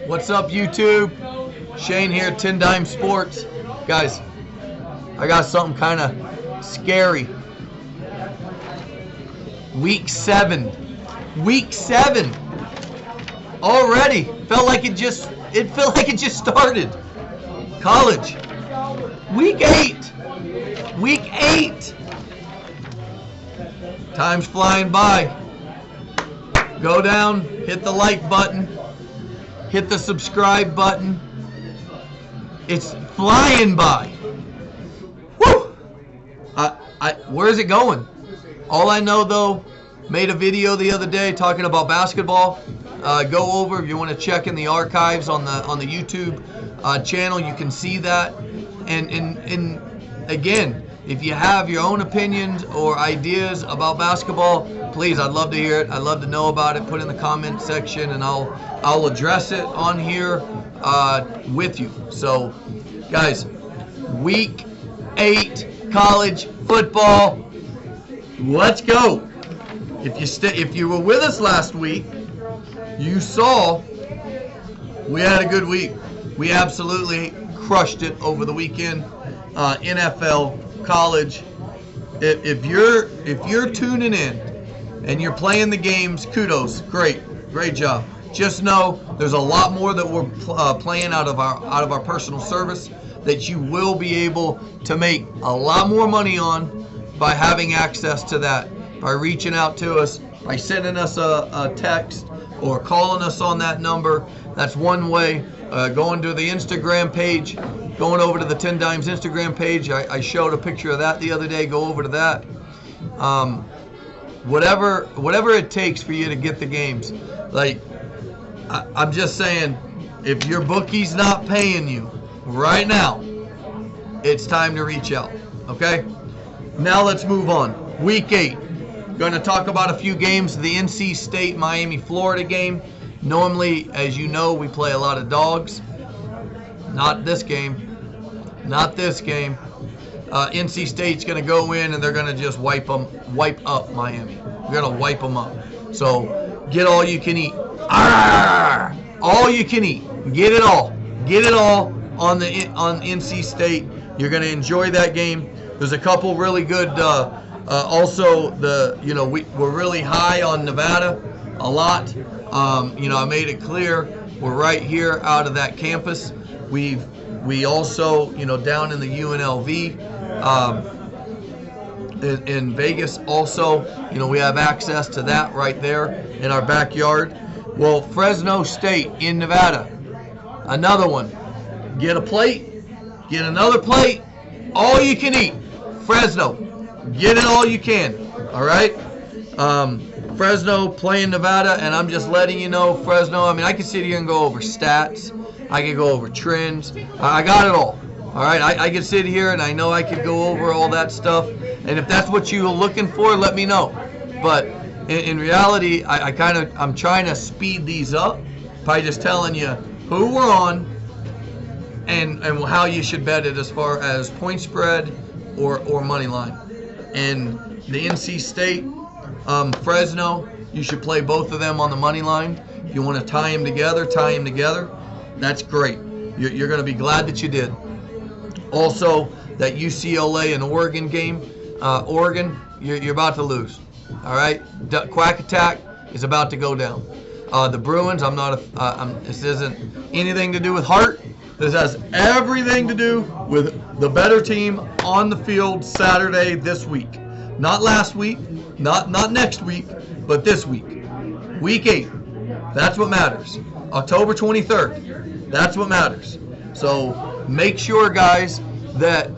What's up, YouTube? Shane here, 10 Dime Sports. Guys, I got something kind of scary. Week 7. Week 7. Already. Felt like it just started. College. Week 8. Week 8. Time's flying by. Go down, hit the like button, hit the subscribe button. It's flying by. Woo! Where's it going? All I know, though, made a video the other day talking about basketball. Go over if you want to check in the archives on the YouTube channel. You can see that. And again, if you have your own opinions or ideas about basketball, please, I'd love to hear it. I'd love to know about it. Put it in the comment section, and I'll address it on here with you. So, guys, Week 8 college football. Let's go. If you were with us last week, you saw we had a good week. We absolutely crushed it over the weekend. NFL, college. If you're tuning in and you're playing the games, kudos, great job. Just know there's a lot more that we're playing out of our personal service that you will be able to make a lot more money on by having access to that, by reaching out to us, by sending us a text or calling us on that number. That's one way. Going to the Instagram page, going over to the 10 Dimes Instagram page. I showed a picture of that the other day. Go over to that. Whatever it takes for you to get the games. Like, I'm just saying, if your bookie's not paying you right now, it's time to reach out. Okay? Now let's move on. Week 8. Going to talk about a few games. The NC State, Miami, Florida game. Normally, as you know, we play a lot of dogs. Not this game. Not this game. NC State's going to go in and they're going to just wipe up Miami. We're going to wipe them up. So get all you can eat. Arr! All you can eat. Get it all. Get it all on NC State. You're going to enjoy that game. There's a couple really good. Also, we're really high on Nevada. A lot. I made it clear we're right here out of that campus. We also, down in the UNLV in Vegas also, we have access to that right there in our backyard. Well, Fresno State in Nevada, another one. Get a plate, get another plate, all you can eat. Fresno, get it all you can, all right? Fresno playing Nevada, and I'm just letting you know, Fresno, I can sit here and go over stats. I can go over trends. I got it all. All right, I can sit here and I know I could go over all that stuff. And if that's what you're looking for, let me know. But in reality, I'm trying to speed these up by just telling you who we're on and how you should bet it as far as point spread or money line. And the NC State, Fresno, you should play both of them on the money line. If you want to tie them together. That's great. You're going to be glad that you did. Also, that UCLA and Oregon game, Oregon, you're about to lose. All right, Quack Attack is about to go down. The Bruins, this isn't anything to do with heart. This has everything to do with the better team on the field Saturday this week. Not last week, not next week, but this week. Week 8. That's what matters. October 23rd. That's what matters. So make sure, guys, that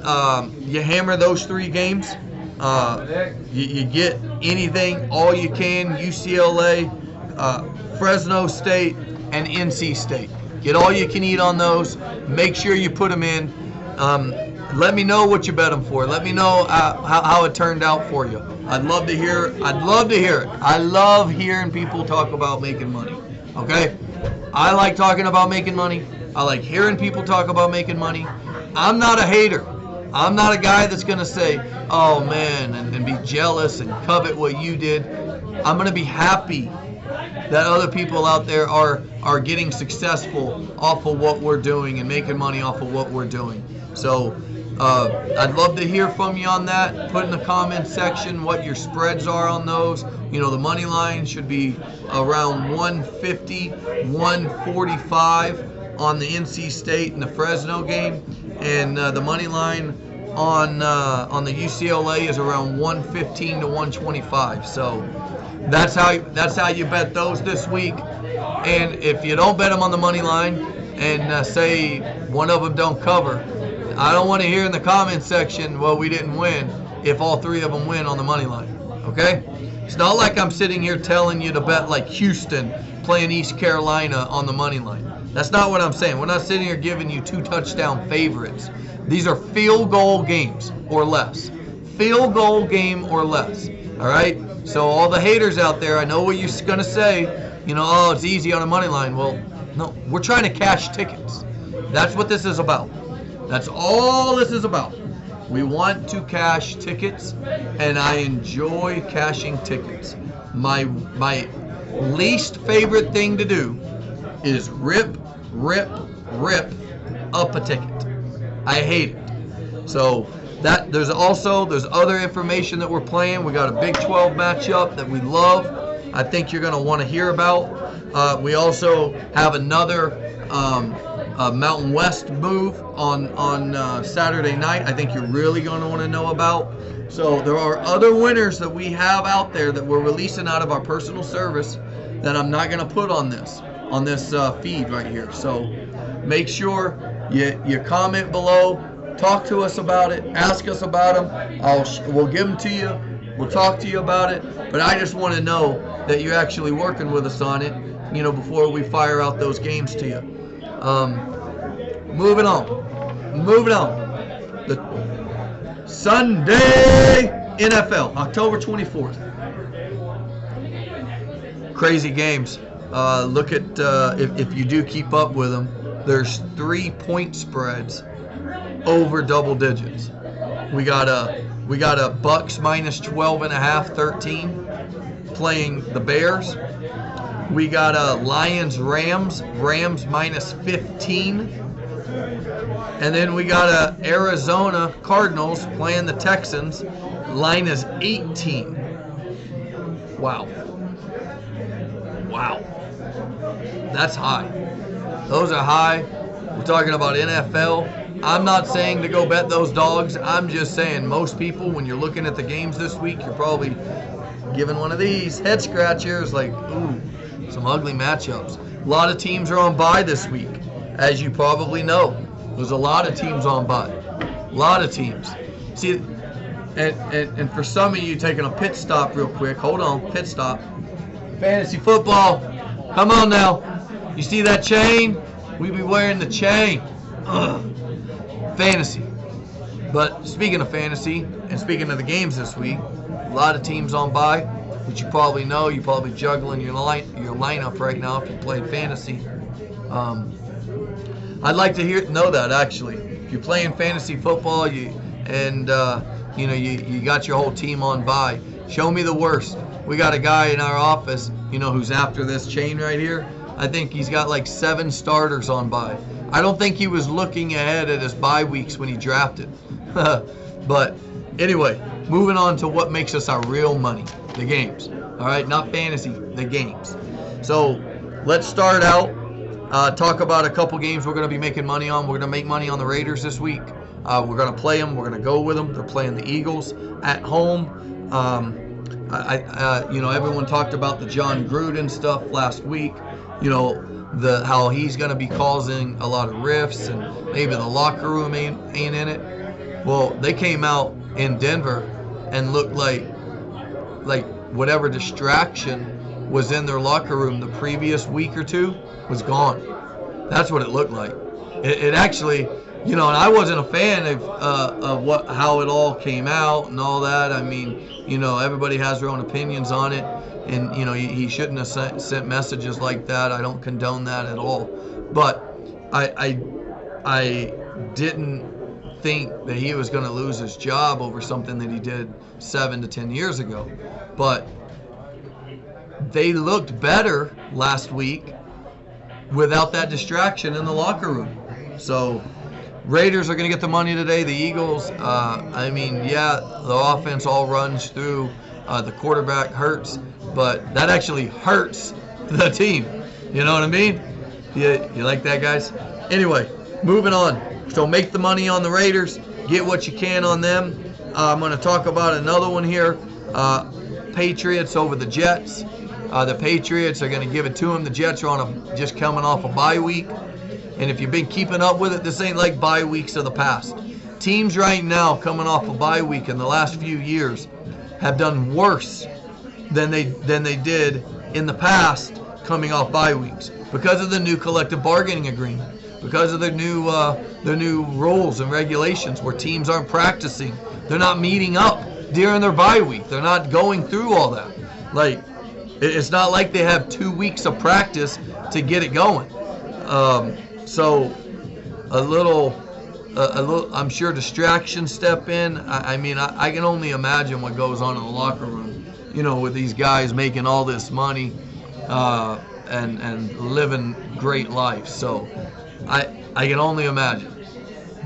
you hammer those 3 games. You get anything, all you can, UCLA, Fresno State, and NC State. Get all you can eat on those. Make sure you put them in. Let me know what you bet them for. Let me know how it turned out for you. I'd love to hear it. I love hearing people talk about making money. Okay? I like talking about making money. I like hearing people talk about making money. I'm not a hater. I'm not a guy that's going to say, oh, man, and be jealous and covet what you did. I'm going to be happy that other people out there are getting successful off of what we're doing and making money off of what we're doing. So I'd love to hear from you on that. Put in the comment section what your spreads are on those. You know, the money line should be around 150, 145 on the NC State and the Fresno game, and the money line on the UCLA is around 115 to 125. So that's how you bet those this week. And if you don't bet them on the money line and say one of them don't cover, I don't want to hear in the comment section, well, we didn't win, if all three of them win on the money line. Okay? It's not like I'm sitting here telling you to bet like Houston playing East Carolina on the money line. That's not what I'm saying. We're not sitting here giving you 2-touchdown favorites. These are field goal games or less. Field goal game or less. All right? So all the haters out there, I know what you're going to say. You know, oh, it's easy on the money line. Well, no. We're trying to cash tickets. That's what this is about. That's all this is about. We want to cash tickets, and I enjoy cashing tickets. My least favorite thing to do is rip up a ticket. I hate it. So there's other information that we're playing. We got a Big 12 matchup that we love. I think you're going to want to hear about. We also have another Mountain West move on Saturday night. I think you're really going to want to know about. So there are other winners that we have out there that we're releasing out of our personal service that I'm not going to put on this feed right here. So make sure you comment below, talk to us about it, ask us about them. We'll give them to you. We'll talk to you about it. But I just want to know that you're actually working with us on it, you know, before we fire out those games to you. Moving on. The Sunday NFL, October 24th. Crazy games. Look at if you do keep up with them. There's 3-point spreads over double digits. We got a Bucks minus 12.5, 13 playing the Bears. We got a Lions minus 15. And then we got a Arizona Cardinals playing the Texans. Line is 18. Wow. That's high. Those are high. We're talking about NFL. I'm not saying to go bet those dogs. I'm just saying most people, when you're looking at the games this week, you're probably giving one of these head scratchers like, ooh, some ugly matchups. A lot of teams are on bye this week, as you probably know. There's a lot of teams on bye. A lot of teams. See, and for some of you taking a pit stop real quick, hold on, pit stop. Fantasy football, come on now. You see that chain? We be wearing the chain. Ugh. Fantasy. But speaking of fantasy, and speaking of the games this week, a lot of teams on bye, which you probably know. You're probably juggling your lineup right now if you're playing fantasy. I'd like to know that, actually. If you're playing fantasy football you got your whole team on bye, show me the worst. We got a guy in our office, who's after this chain right here. I think he's got like 7 starters on bye. I don't think he was looking ahead at his bye weeks when he drafted. But anyway, moving on to what makes us our real money, the games. All right, not fantasy, the games. So let's start out, talk about a couple games we're going to be making money on. We're going to make money on the Raiders this week. We're going to play them. We're going to go with them. They're playing the Eagles at home. Everyone talked about the John Gruden stuff last week. How he's going to be causing a lot of rifts and maybe the locker room ain't in it. Well, they came out in Denver and looked like whatever distraction was in their locker room the previous week or two was gone. That's what it looked like. It actually, and I wasn't a fan of how it all came out and all that. I mean, everybody has their own opinions on it. And, he shouldn't have sent messages like that. I don't condone that at all. But I didn't think that he was going to lose his job over something that he did 7 to 10 years ago. But they looked better last week without that distraction in the locker room. So Raiders are going to get the money today. The Eagles, I mean, yeah, the offense all runs through. The quarterback hurts, but that actually hurts the team. You know what I mean? You like that, guys? Anyway, moving on. So make the money on the Raiders. Get what you can on them. I'm going to talk about another one here. Patriots over the Jets. The Patriots are going to give it to them. The Jets are just coming off a bye week. And if you've been keeping up with it, this ain't like bye weeks of the past. Teams right now coming off a bye week in the last few years have done worse than they did in the past coming off bye weeks because of the new collective bargaining agreement, because of the new rules and regulations where teams aren't practicing. They're not meeting up during their bye week. They're not going through all that. Like, it's not like they have 2 weeks of practice to get it going. So a little, I'm sure distractions step in. I mean, I can only imagine what goes on in the locker room, you know, with these guys making all this money and living great lives. So I can only imagine.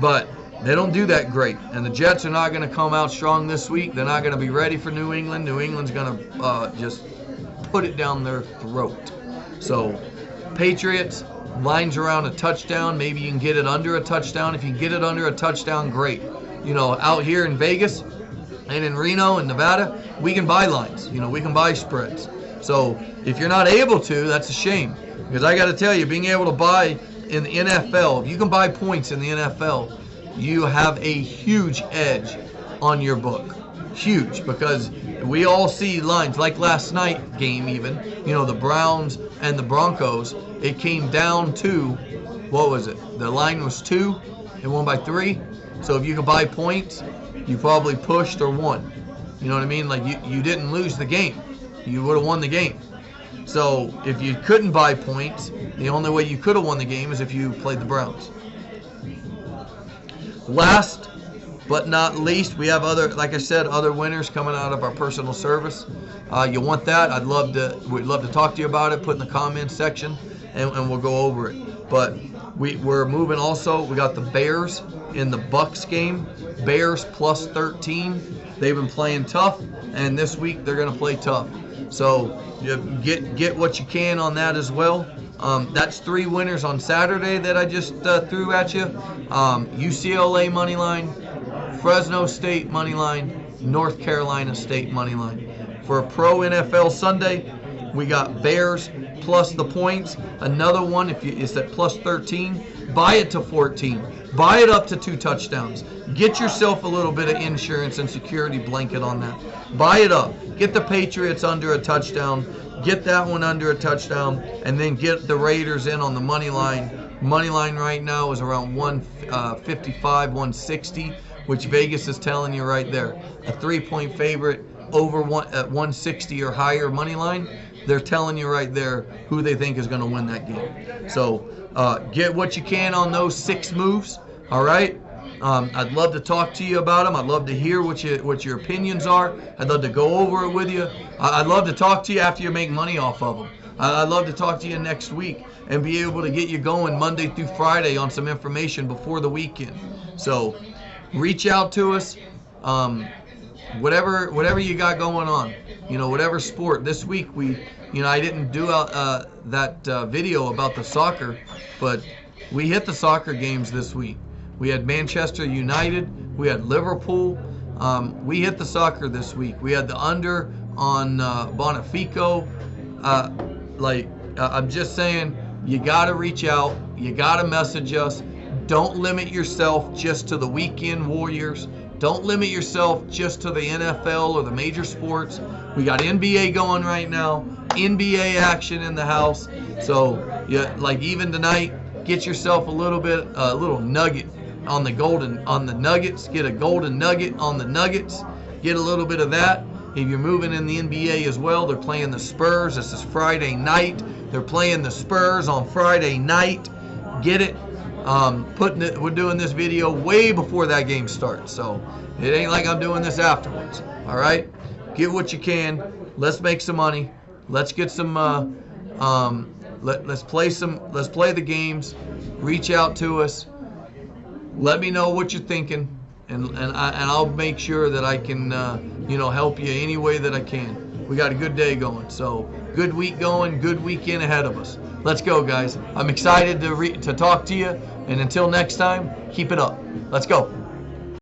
But they don't do that great. And the Jets are not going to come out strong this week. They're not going to be ready for New England. New England's going to just put it down their throat. So Patriots, lines around a touchdown. Maybe you can get it under a touchdown. If you can get it under a touchdown, great. You know, out here in Vegas and in Reno and Nevada, we can buy lines. You know, we can buy spreads. So if you're not able to, that's a shame. Because I got to tell you, being able to buy in the NFL, if you can buy points in the NFL, you have a huge edge on your book. Huge, because we all see lines like last night game even, you know, the Browns and the Broncos, it came down to, what was it? The line was 2, it won by 3. So if you could buy points, you probably pushed or won. You know what I mean? Like you didn't lose the game. You would have won the game. So if you couldn't buy points, the only way you could have won the game is if you played the Browns. Last but not least, we have other, like I said, other winners coming out of our personal service. You want that? We'd love to talk to you about it. Put in the comments section, and we'll go over it. But we're moving also. We got the Bears in the Bucks game. Bears plus 13. They've been playing tough, and this week they're going to play tough. So you get what you can on that as well. That's 3 winners on Saturday that I just threw at you. UCLA money line, Fresno State money line, North Carolina State money line. For a pro NFL Sunday, we got Bears plus the points. Another one, is at plus 13. Buy it to 14. Buy it up to 2 touchdowns. Get yourself a little bit of insurance and security blanket on that. Buy it up. Get the Patriots under a touchdown. Get that one under a touchdown, and then get the Raiders in on the money line. Money line right now is around 155, 160, which Vegas is telling you right there. A 3-point favorite over at 160 or higher money line. They're telling you right there who they think is going to win that game. So get what you can on those 6 moves. All right. I'd love to talk to you about them. I'd love to hear what your opinions are. I'd love to go over it with you. I'd love to talk to you after you make money off of them. I'd love to talk to you next week and be able to get you going Monday through Friday on some information before the weekend. So reach out to us. Whatever you got going on, you know, whatever sport. This week I didn't do that video about the soccer, but we hit the soccer games this week. We had Manchester United. We had Liverpool. We hit the soccer this week. We had the under on Bonifico. I'm just saying, you got to reach out. You got to message us. Don't limit yourself just to the weekend warriors. Don't limit yourself just to the NFL or the major sports. We got NBA going right now. NBA action in the house. So, even tonight, get yourself a little nugget on the Nuggets. Get a golden nugget on the Nuggets. Get a little bit of that. If you're moving in the NBA as well, they're playing the Spurs. This is Friday night. They're playing the Spurs on Friday night. Get it. We're doing this video way before that game starts, so it ain't like I'm doing this afterwards. All right, get what you can. Let's make some money. Let's get some. Let's play some. Let's play the games. Reach out to us. Let me know what you're thinking, and I'll make sure that I can help you any way that I can. We got a good day going, so good week going, good weekend ahead of us. Let's go, guys. I'm excited to talk to you, and until next time, keep it up. Let's go.